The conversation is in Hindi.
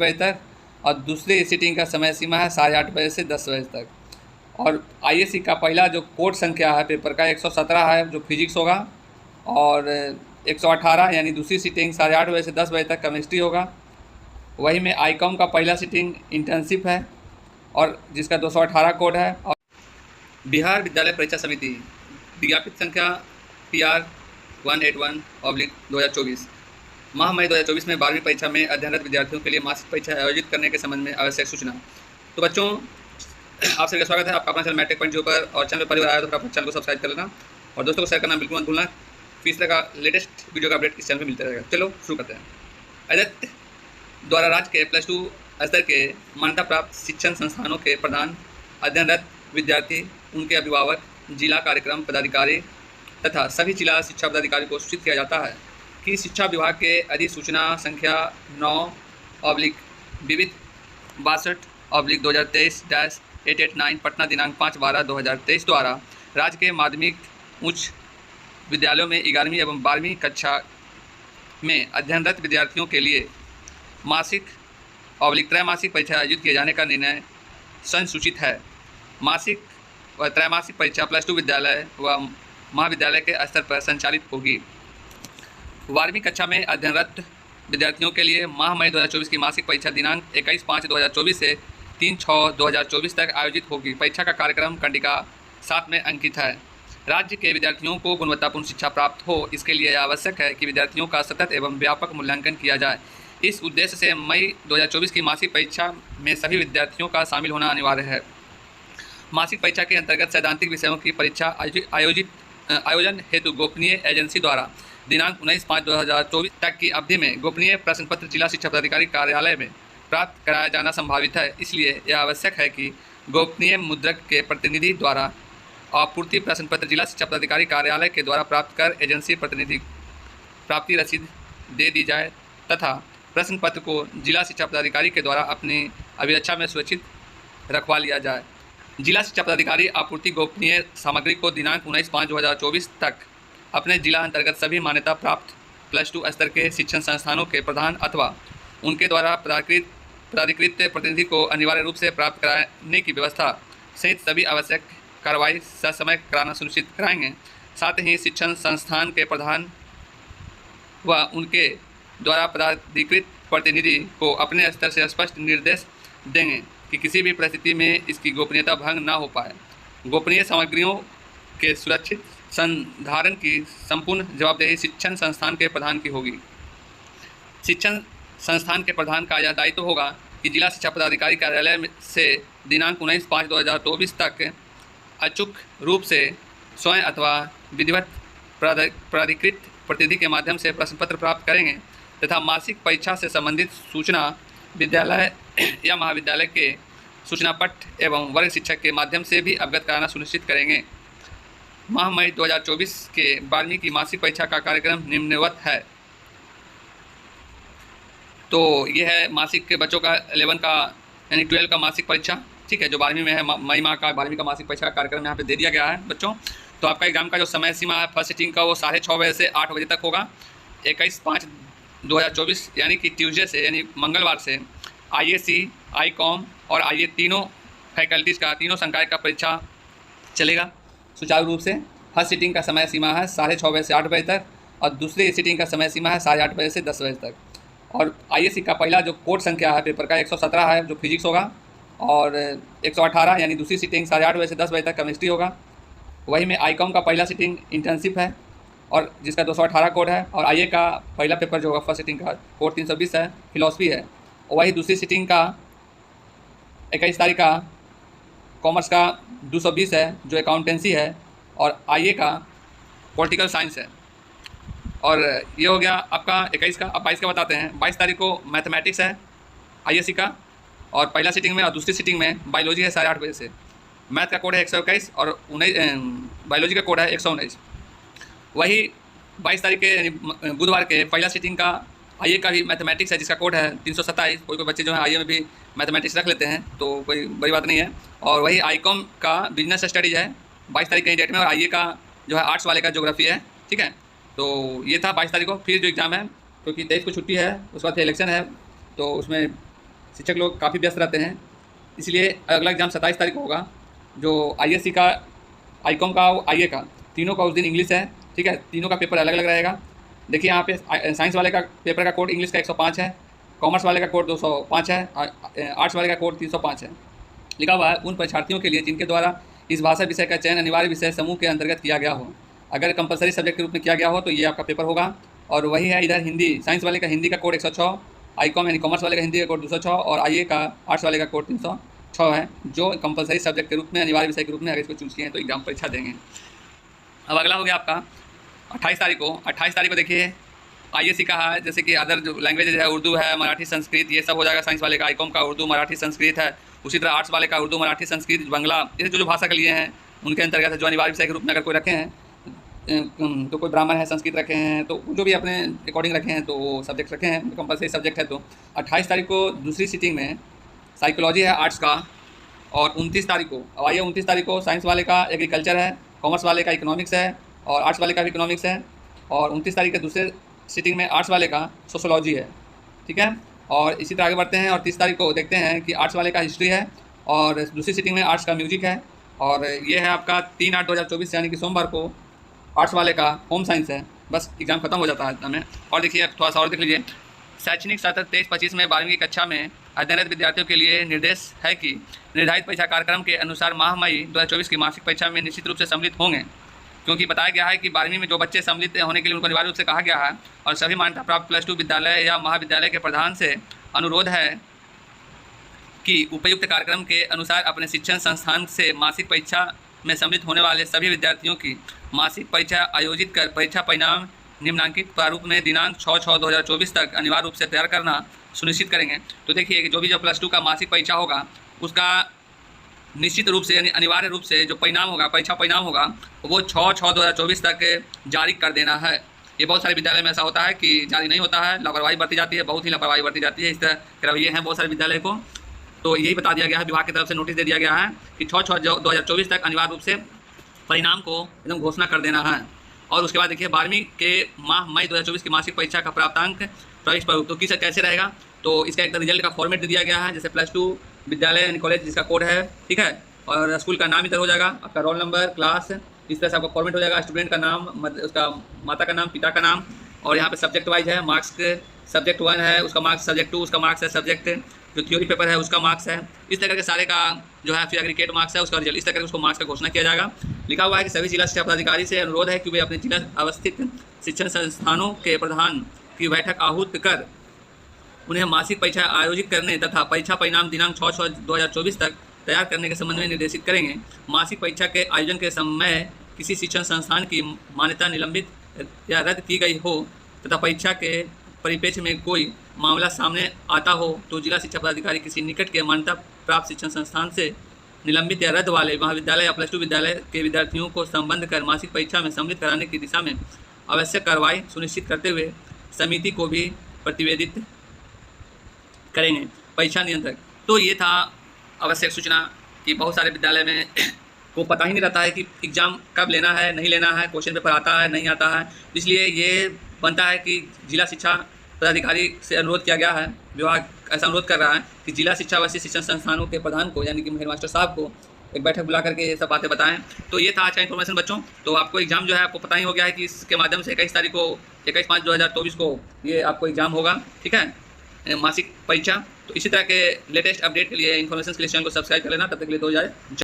बजे तक और दूसरी सीटिंग का समय सीमा है 8:30 बजे से 10 बजे तक। और आईएससी का पहला जो कोड संख्या है पेपर का 117 है जो फिजिक्स होगा, और 118 यानी दूसरी सीटिंग 8:30 बजे से 10 बजे तक केमिस्ट्री होगा। वही में आईकॉम का पहला सीटिंग इंटर्नशिप है और जिसका 218 कोड है। और बिहार विद्यालय परीक्षा समिति विज्ञापित संख्या PR 181/2024 माह मई 2024 में 12वीं परीक्षा में अध्ययनरत विद्यार्थियों के लिए मासिक परीक्षा आयोजित करने के संबंध में आवश्यक सूचना। तो बच्चों, आप सभी का स्वागत है आपका अपना चैनल मैट्रिक पॉइंट पर, और चैनल पर पहली बार आया तो फटाफट चैनल को सब्सक्राइब कर लेना और दोस्तों को शेयर करना बिल्कुल मत भूलना। इस तरह का लेटेस्ट वीडियो का अपडेट इस चैनल में मिलता रहेगा। चलो शुरू करते हैं। अध्यक्ष द्वारा राज्य के +2 स्तर के मान्यता प्राप्त शिक्षण संस्थानों के प्रधान, अध्ययनरत विद्यार्थी, उनके अभिभावक, जिला कार्यक्रम पदाधिकारी तथा सभी जिला शिक्षा पदाधिकारी को सूचित किया जाता है कि शिक्षा विभाग के अधिसूचना संख्या 9/62/2023-889 पटना दिनांक 5/12/2023 द्वारा राज्य के माध्यमिक उच्च विद्यालयों में 11वीं एवं 12वीं कक्षा में अध्ययनरत विद्यार्थियों के लिए मासिक/त्रैमासिक परीक्षा आयोजित किए जाने का निर्णय संसूचित है। मासिक व त्रैमासिक परीक्षा +2 विद्यालय व महाविद्यालय के स्तर पर संचालित होगी। 12वीं कक्षा में अध्ययनरत विद्यार्थियों के लिए माह मई 2024 की मासिक परीक्षा दिनांक 21/5/2024 से 3/6/2024 तक आयोजित होगी। परीक्षा का कार्यक्रम कंडिका 7 में अंकित है। राज्य के विद्यार्थियों को गुणवत्तापूर्ण शिक्षा प्राप्त हो, इसके लिए आवश्यक है कि विद्यार्थियों का सतत एवं व्यापक मूल्यांकन किया जाए। इस उद्देश्य से मई 2024 की मासिक परीक्षा में सभी विद्यार्थियों का शामिल होना अनिवार्य है। मासिक परीक्षा के अंतर्गत सैद्धांतिक विषयों की परीक्षा आयोजन हेतु गोपनीय एजेंसी द्वारा दिनांक 19/5/2024 तक की अवधि में गोपनीय प्रश्न पत्र जिला शिक्षा पदाधिकारी कार्यालय में प्राप्त कराया जाना संभावित है। इसलिए यह आवश्यक है कि गोपनीय मुद्रक के प्रतिनिधि द्वारा आपूर्ति प्रश्न पत्र जिला शिक्षा पदाधिकारी कार्यालय के द्वारा प्राप्त कर एजेंसी प्रतिनिधि प्राप्ति रसीद दे दी जाए तथा प्रश्न पत्र को जिला शिक्षा पदाधिकारी के द्वारा अपनी अभिरक्षा में सुरक्षित रखवा लिया जाए। जिला शिक्षा पदाधिकारी आपूर्ति गोपनीय सामग्री को दिनांक 19/5/2024 तक अपने जिला अंतर्गत सभी मान्यता प्राप्त +2 स्तर के शिक्षण संस्थानों के प्रधान अथवा उनके द्वारा प्राधिकृत प्रतिनिधि को अनिवार्य रूप से प्राप्त कराने की व्यवस्था सहित सभी आवश्यक कार्रवाई ससमय कराना सुनिश्चित कराएंगे। साथ ही शिक्षण संस्थान के प्रधान व उनके द्वारा प्राधिकृत प्रतिनिधि को अपने स्तर से स्पष्ट निर्देश देंगे कि किसी भी परिस्थिति में इसकी गोपनीयता भंग न हो पाए। गोपनीय सामग्रियों के सुरक्षित संधारण की संपूर्ण जवाबदेही शिक्षण संस्थान के प्रधान की होगी। शिक्षण संस्थान के प्रधान का यह दायित्व होगा कि जिला शिक्षा पदाधिकारी कार्यालय से दिनांक 19/5/2024 तक अचूक रूप से स्वयं अथवा विधिवत प्राधिकृत प्रतिनिधि के माध्यम से प्रश्न पत्र प्राप्त करेंगे तथा मासिक परीक्षा से संबंधित सूचना विद्यालय या महाविद्यालय के सूचना पट एवं वर्ग शिक्षक के माध्यम से भी अवगत कराना सुनिश्चित करेंगे। माह मई 2024 के 12वीं की मासिक परीक्षा का कार्यक्रम निम्नवत है। तो ये है मासिक के बच्चों का 11 का यानी 12 का मासिक परीक्षा, ठीक है, जो 12वीं में है। मई माह का 12वीं का मासिक परीक्षा का कार्यक्रम यहाँ पे दे दिया गया है बच्चों। तो आपका एग्जाम का जो समय सीमा है फर्स्ट सीटिंग का वो 6:30 बजे से 8 बजे तक होगा। 21/5/2024 यानी कि ट्यूसडे से यानी मंगलवार से आईएससी, आईकॉम और आईए तीनों फैकल्टीज़ का, तीनों संकाय का परीक्षा चलेगा सुचारू रूप से। फर्स्ट सीटिंग का समय सीमा है 6:30 बजे से 8 बजे तक और दूसरी सीटिंग का समय सीमा है 8:30 बजे से 10 बजे तक। और आईएससी का पहला जो कोड संख्या है पेपर का 117 है जो फिजिक्स होगा, और 118 यानी दूसरी सीटिंग 8:30 बजे से 10 बजे तक केमिस्ट्री होगा। वही में आईकॉम का पहला सीटिंग इंटर्नशिप है और जिसका 218 कोड है। और आईए का पहला पेपर जो होगा फर्स्ट सीटिंग का कोड 320 है, फिलॉसफी है। और वही दूसरी सीटिंग का 21 तारीख का कॉमर्स का 220 है जो अकाउंटेंसी है, और आईए का पॉलिटिकल साइंस है। और ये हो गया आपका 21 का। अब 22 का बताते हैं। 22 तारीख को मैथमेटिक्स है आईएससी का, और पहला सीटिंग में और दूसरी सीटिंग में बायोलॉजी है 8:30 बजे से। मैथ का कोड है 121 और बायोलॉजी का कोड है 119। वही 22 तारीख के यानी बुधवार के पहला सीटिंग का आईए का भी मैथमेटिक्स है जिसका कोड है 327। कोई बच्चे जो है आईए में भी मैथमेटिक्स रख लेते हैं तो कोई बड़ी बात नहीं है। और वही आईकॉम का बिजनेस स्टडीज़ है 22 तारीख की डेट में, और आईए का जो है आर्ट्स वाले का ज्योग्राफी है, ठीक है। तो ये था 22 तारीख को। फिर जो एग्ज़ाम है क्योंकि 23 को छुट्टी है, उसके बाद फिर इलेक्शन है, तो उसमें शिक्षक लोग काफ़ी व्यस्त रहते हैं, इसलिए अगला एग्ज़ाम 27 तारीख को होगा। जो ISC का, ICOM का और IA का, तीनों का उस दिन इंग्लिश है, ठीक है। तीनों का पेपर अलग अलग रहेगा। देखिए यहाँ पे साइंस वाले का पेपर का कोड इंग्लिश का 105 है, कॉमर्स वाले का कोड 205 है, आर्ट्स वाले का कोड 305 है। लिखा हुआ है उन परीक्षार्थियों के लिए जिनके द्वारा इस भाषा विषय का चयन अनिवार्य विषय समूह के अंतर्गत किया गया हो। अगर कंपलसरी सब्जेक्ट के रूप में किया गया हो तो ये आपका पेपर होगा। और वही है इधर हिंदी, साइंस वाले का हिंदी का कोड 106, ICOM यानी कॉमर्स वाले का हिंदी का कोड 206 और IA का आर्ट्स वाले का कोड 306 है, जो कंपलसरी सब्जेक्ट के रूप में, अनिवार्य विषय के रूप में अगर इसको चूज़ किए हैं तो एग्जाम परीक्षा देंगे। अब अगला हो गया आपका 28 तारीख को। 28 तारीख को देखिए ISC का है, जैसे कि अदर जो लैंग्वेज है, उर्दू है, मराठी, संस्कृत, ये सब हो जाएगा। साइंस वाले का ICOM का उर्दू, मराठी, संस्कृत है। उसी तरह आर्ट्स वाले का उर्दू, मराठी, संस्कृत, बांग्ला, ये जो भाषा के लिए हैं उनके अंतर्गत है। जो अनिवार्य विषय के रूप में अगर कोई रखे हैं तो कोई ब्राह्मण है, संस्कृत रखे हैं, तो जो भी अपने अकॉर्डिंग रखे हैं तो वो सब्जेक्ट रखे हैं, कंपलसरी सब्जेक्ट है। तो 28 तारीख को दूसरी सीटिंग में साइकोलॉजी है आर्ट्स का, और 29 तारीख को, अब आइए 29 तारीख को साइंस वाले का एग्रीकल्चर है, कॉमर्स वाले का इकोनॉमिक्स है और आर्ट्स वाले का भी इकोनॉमिक्स है। और 29 तारीख के दूसरे सीटिंग में आर्ट्स वाले का सोशोलॉजी है, ठीक है। और इसी तरह आगे बढ़ते हैं और 30 तारीख को देखते हैं कि आर्ट्स वाले का हिस्ट्री है और दूसरी सीटिंग में आर्ट्स का म्यूजिक है। और ये है आपका 3/8/2024 यानी कि सोमवार को आर्ट्स वाले का होम साइंस है। बस एग्जाम खत्म हो जाता है हमें। और देखिए अब थोड़ा सा और देख लीजिए, शैक्षणिक सत्र 23-25 में 12वीं की कक्षा में अध्ययनरत विद्यार्थियों के लिए निर्देश है कि निर्धारित परीक्षा कार्यक्रम के अनुसार माह मई 2024 की मासिक परीक्षा में निश्चित रूप से सम्मिलित होंगे, क्योंकि बताया गया है कि 12वीं में जो बच्चे सम्मिलित होने के लिए उनको अनिवार्य रूप से कहा गया है। और सभी मान्यता प्राप्त +2 विद्यालय या महाविद्यालय के प्रधान से अनुरोध है कि उपयुक्त कार्यक्रम के अनुसार अपने शिक्षण संस्थान से मासिक परीक्षा में सम्मिलित होने वाले सभी विद्यार्थियों की मासिक परीक्षा आयोजित कर परीक्षा परिणाम निम्नांकित प्रारूप में दिनांक 6/6/2024 तक अनिवार्य रूप से तैयार करना सुनिश्चित करेंगे। तो देखिए जो भी जो +2 का मासिक परीक्षा होगा उसका निश्चित रूप से यानी अनिवार्य रूप से जो परिणाम होगा, परीक्षा परिणाम होगा, वो 6/6/2024 तक जारी कर देना है। ये बहुत सारे विद्यालय में ऐसा होता है कि जारी नहीं होता है, लापरवाही बरती जाती है, बहुत ही लापरवाही बरती जाती है। इस तरह के रवैये हैं बहुत सारे विद्यालय को। तो यही बता दिया गया है, विभाग की तरफ से नोटिस दे दिया गया है कि 6/6/2024 तक अनिवार्य रूप से परिणाम को एकदम घोषणा कर देना है। और उसके बाद देखिए 12वीं के माह मई 2024 की मासिक परीक्षा का प्राप्तांक प्रवेश प्रारूप तो किस कैसे रहेगा, तो इसका एक रिजल्ट का फॉर्मेट दे दिया गया है। जैसे +2 विद्यालय यानी कॉलेज जिसका कोड है, ठीक है, और स्कूल का नाम इधर हो जाएगा, आपका रोल नंबर, क्लास, इस तरह से आपका फॉर्मेट हो जाएगा। स्टूडेंट का नाम, उसका माता का नाम, पिता का नाम, और यहाँ पे सब्जेक्ट वाइज है मार्क्स। सब्जेक्ट 1 है उसका मार्क्स, सब्जेक्ट 2 उसका मार्क्स है, सब्जेक्ट जो थ्योरी पेपर है उसका मार्क्स है। इस तरह के सारे का जो है फिर एग्रीगेट मार्क्स है उसका रिजल्ट, इस तरह के उसको मार्क्स का घोषणा किया जाएगा। लिखा हुआ है कि सभी जिला शिक्षा पदाधिकारी से अनुरोध है कि वे अपने जिला अवस्थित शिक्षण संस्थानों के प्रधान की बैठक आहूत कर उन्हें मासिक परीक्षा आयोजित करने तथा परीक्षा परिणाम दिनांक 6/6/2024 तक तैयार करने के संबंध में निर्देशित करेंगे। मासिक परीक्षा के आयोजन के समय किसी शिक्षण संस्थान की मान्यता निलंबित या रद्द की गई हो तथा परीक्षा के परिप्रेक्ष्य में कोई मामला सामने आता हो तो जिला शिक्षा पदाधिकारी किसी निकट के मान्यता प्राप्त शिक्षण संस्थान से निलंबित या रद्द वाले महाविद्यालय या +2 विद्यालय के विद्यार्थियों को संबंध कर मासिक परीक्षा में सम्मिलित कराने की दिशा में आवश्यक कार्रवाई सुनिश्चित करते हुए समिति को भी प्रतिवेदित करेंगे। परीक्षा नियंत्रक, तो ये था आवश्यक सूचना कि बहुत सारे विद्यालय में को पता ही नहीं रहता है कि एग्ज़ाम कब लेना है, नहीं लेना है, क्वेश्चन पेपर आता है नहीं आता है। इसलिए ये बनता है कि जिला शिक्षा पदाधिकारी से अनुरोध किया गया है, विभाग ऐसा अनुरोध कर रहा है कि जिला शिक्षा व शिक्षण संस्थानों के प्रधान को यानी कि हेडमास्टर साहब को एक बैठक बुला करके ये सब बातें बताएं। तो ये था आज का इन्फॉर्मेशन बच्चों। तो आपको एग्जाम जो है आपको पता ही हो गया है कि इसके माध्यम से 21 तारीख को 21/5/2024 को ये आपको एग्जाम होगा, ठीक है, मासिक परीक्षा। तो इसी तरह के लेटेस्ट अपडेट के लिए, इन्फॉर्मेशन के लिए चैनल को सब्सक्राइब कर लेना। तब तक के लिए 2 जाए।